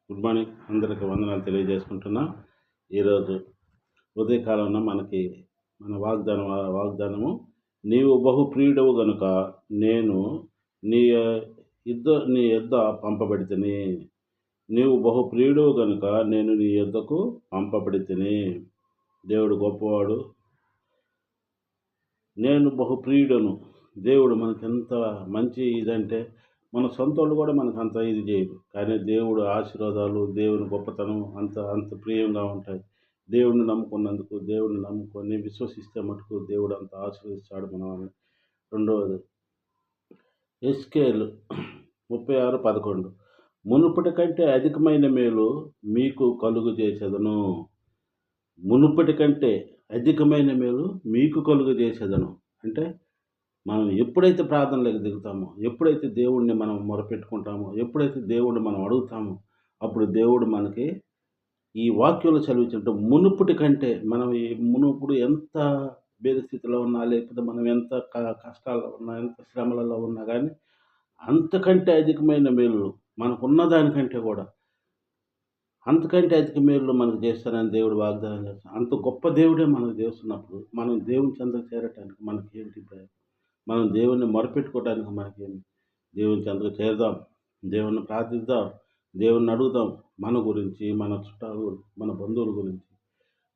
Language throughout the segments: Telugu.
Good morning. అందరికి వందనాలు తెలియజేసుకుంటున్నా. ఈరోజు ఉదయకాలంలో మనకి మన వాగ్దానము నీవు బహు ప్రియుడవు గనుక నేను నీ నీ యొద్ద పంపబడితిని. నీవు బహు ప్రియుడవు గనుక నేను నీ యొద్దకు పంపబడితిని. దేవుడు గొప్పవాడు. నేను బహు ప్రియుడను. దేవుడు మనకెంత మంచి ఇదంటే మన సొంతోళ్ళు కూడా మనకు అంత ఇది చేయరు. కానీ దేవుడు ఆశీర్వాదాలు, దేవుని గొప్పతనం అంత ప్రియంగా ఉంటాయి. దేవుడిని నమ్ముకున్నందుకు, దేవుడిని నమ్ముకొని విశ్వసిస్తే మటుకు దేవుడు అంత ఆశీర్వదిస్తాడు మనల్ని. రెండవది ఎస్కేలు 36:11 మునుపటి కంటే అధికమైన మేలు మీకు కలుగు చేసేదను. మునుపటి కంటే అధికమైన మేలు మీకు కలుగు చేసేదను అంటే మనం ఎప్పుడైతే ప్రార్థనలోకి దిగుతామో, ఎప్పుడైతే దేవుడిని మనం మొరపెట్టుకుంటామో, ఎప్పుడైతే దేవుడిని మనం అడుగుతామో, అప్పుడు దేవుడు మనకి ఈ వాక్యంలో చదివించినట్టు మునుపటి కంటే మనం మునుపుడు ఎంత స్థితిలో ఉన్నా, లేకపోతే మనం ఎంత కష్టాల్లో ఉన్నా, ఎంత శ్రమలలో ఉన్నా కానీ అంతకంటే అధికమైన మేలు మనకున్న దానికంటే కూడా అంతకంటే అధిక మేలు మనకు చేస్తానని దేవుడు వాగ్దానం చేస్తాడు. అంత గొప్ప దేవుడే మనకు చేస్తున్నప్పుడు మనం దేవుని చెంతకు చేరటానికి మనకి ఏంటి ప్రయత్నం? మనం దేవుణ్ణి మొరపెట్టుకోవడానికి మనకేమి? దేవుని చెంతకు చేరదాం, దేవుణ్ణి ప్రార్థిద్దాం, దేవుణ్ణి అడుగుదాం. మన గురించి, మన చుట్టాలు గురించి, మన బంధువుల గురించి,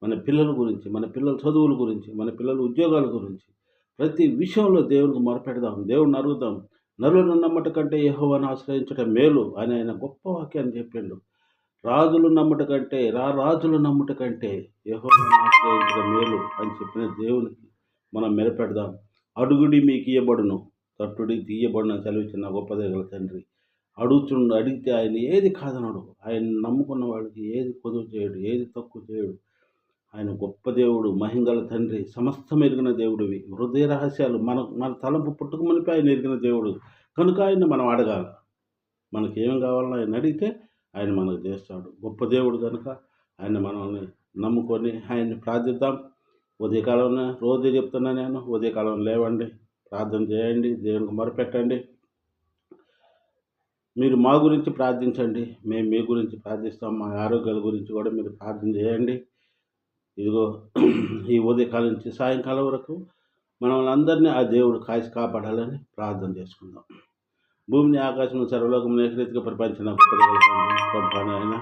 మన పిల్లల గురించి, మన పిల్లల చదువుల గురించి, మన పిల్లల ఉద్యోగాల గురించి, ప్రతి విషయంలో దేవునికి మొరపెడదాం, దేవుణ్ణి అడుగుదాం. నరులను నమ్మట కంటే యెహోవాను ఆశ్రయించటం మేలు అని ఆయన గొప్ప వాక్యాన్ని చెప్పిండు. రాజులు నమ్ముట కంటే రాజులు నమ్ముట కంటే యెహోవాను ఆశ్రయించడం మేలు అని చెప్పిన దేవునికి మనం మెరపెడదాం. అడుగుడి మీకు ఇయ్యబడును, తట్టుడి తీయబడును అని సెలవిచ్చిన గొప్ప దేవుల తండ్రి. అడిగితే ఆయన ఏది కాదనడు. ఆయన నమ్ముకున్న వాళ్ళకి ఏది కొదువు చేయడు, ఏది తక్కువ చేయడు. ఆయన గొప్ప దేవుడు, మహింగల తండ్రి, సమస్తం ఎరిగిన దేవుడివి. హృదయ రహస్యాలు మన తలంపు పుట్టుక మునిపి ఆయన ఎరిగిన దేవుడు కనుక ఆయన మనం అడగాలి. మనకేం కావాలన్నా ఆయన అడిగితే ఆయన మనకు చేస్తాడు. గొప్ప దేవుడు కనుక ఆయన మనల్ని నమ్ముకొని ఆయన్ని ప్రార్థిద్దాం. ఉదయకాలంలో రోజు చెప్తున్నా నేను, ఉదయకాలం లేవండి, ప్రార్థన చేయండి, దేవునికి మొరపెట్టండి. మీరు మా గురించి ప్రార్థించండి, మేము మీ గురించి ప్రార్థిస్తాం. మా ఆరోగ్యాల గురించి కూడా మీరు ప్రార్థన చేయండి. ఇదిగో ఈ ఉదయకాలం నుంచి సాయంకాలం వరకు మనల్ని అందరినీ ఆ దేవుడు కాసి కాపాడాలని ప్రార్థన చేసుకుందాం. భూమిని ఆకాశం సర్వలోకం ఏకరీతిగా ప్రపంచం ఆయన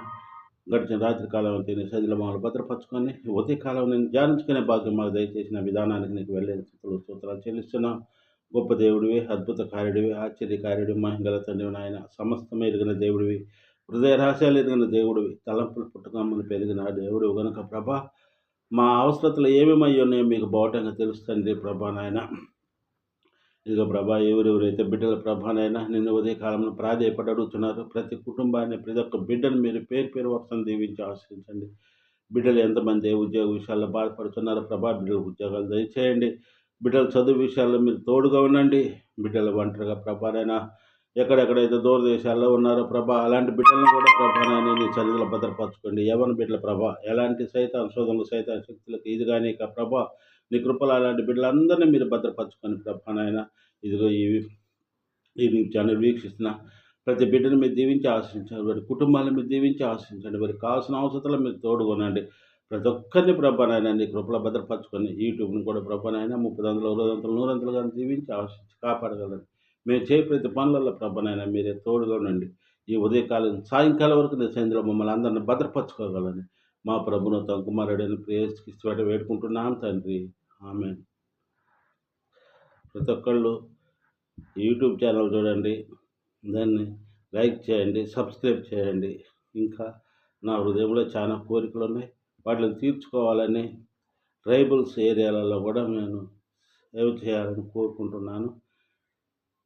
గడిచిన రాత్రి కాలం తిని సదిల మామూలు భద్రపరచుకొని ఉదయకాలం నేను ధ్యానించుకునే భాగ్యం మాకు దయచేసిన విధానానికి నీకు వెళ్ళే స్తోత్రాలు చెల్లిస్తున్నాం. గొప్ప దేవుడివి, అద్భుత కార్యుడివి, ఆశ్చర్యకార్యుడివి, మహింగల తండ్రివి, నాయన సమస్తం ఎరిగిన దేవుడివి, హృదయ రహస్యాలు ఎరిగిన దేవుడివి, తలంపులు పుట్టుకమ్మలు పెరిగిన దేవుడివి కనుక ప్రభా, మా అవసరతలు ఏమేమై ఉన్నాయో మీకు బాగుండగా తెలుస్తుంది ప్రభా నాయన. ఇదిగో ప్రభా, ఎవరెవరైతే బిడ్డల ప్రభానైనా నిన్ను ఉదయకాలంలో ప్రాధేయపడి అడుగుతున్నారు, ప్రతి కుటుంబాన్ని, ప్రతి ఒక్క బిడ్డను మీరు పేరు వరుసను దీవించి ఆశ్రయించండి. బిడ్డలు ఎంతమంది ఉద్యోగ విషయాల్లో బాధపడుతున్నారో ప్రభా, బిడ్డలకు ఉద్యోగాలు దయచేయండి. బిడ్డల చదువు విషయాల్లో మీరు తోడుగా ఉండండి. బిడ్డల ఒంటరిగా ప్రభానైనా ఎక్కడెక్కడైతే దూరదేశాల్లో ఉన్నారో ప్రభా, అలాంటి బిడ్డలను కూడా ప్రభానైనా నీ చదువులో భద్రపరచుకోండి. యవన బిడ్డల ప్రభా, ఎలాంటి శోధనలు శక్తులకు ఇది కానీ ఇక ప్రభా, నీ కృపలు అలాంటి బిడ్డలందరినీ మీరు భద్రపరచుకొని ప్రభానైనా ఇదిగో ఈ ఛానల్ వీక్షిస్తున్న ప్రతి బిడ్డను మీరు దీవించి ఆశ్రయించండి. వారి కుటుంబాలను మీరు దీవించి ఆశ్రయించండి. వారికి కావాల్సిన అవసరాలు మీరు తోడుకొనండి. ప్రతి ఒక్కరిని ప్రభానైనా నీ కృపలో భద్రపరచుకొని యూట్యూబ్ని కూడా ప్రభానైనా 30 100 దీవించి ఆశ్రయించి కాపాడగలండి. మేము చేయ ప్రతి పనులలో ప్రభానైనా మీరే తోడుగా ఉండండి. ఈ ఉదయకాలం సాయంకాలం వరకు నీ సన్నిధిలో మమ్మల్ని అందరినీ భద్రపరచుకోగలని మా ప్రభును తన కుమారుడైన ప్రేయస్కి వేడుకుంటున్నాం తండ్రి. ఆమేన్. ప్రతి ఒక్కళ్ళు యూట్యూబ్ ఛానల్ చూడండి, దాన్ని లైక్ చేయండి, సబ్స్క్రైబ్ చేయండి. ఇంకా నా హృదయంలో చాలా కోరికలు ఉన్నాయి, వాటిని తీర్చుకోవాలని ట్రైబల్స్ ఏరియాలలో కూడా నేను సేవ చేయాలని కోరుకుంటున్నాను.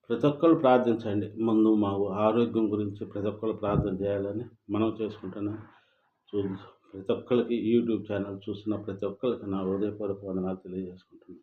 ప్రతి ఒక్కరు ప్రార్థించండి. ముందు మా ఆరోగ్యం గురించి ప్రతి ఒక్కరు ప్రార్థన చేయాలని మనం చేసుకుంటున్నాం. ప్రతి ఒక్కరికి యూట్యూబ్ ఛానల్ చూస్తున్న ప్రతి ఒక్కరికి నా హృదయపూర్వక వందనాలు తెలియజేసుకుంటున్నాను.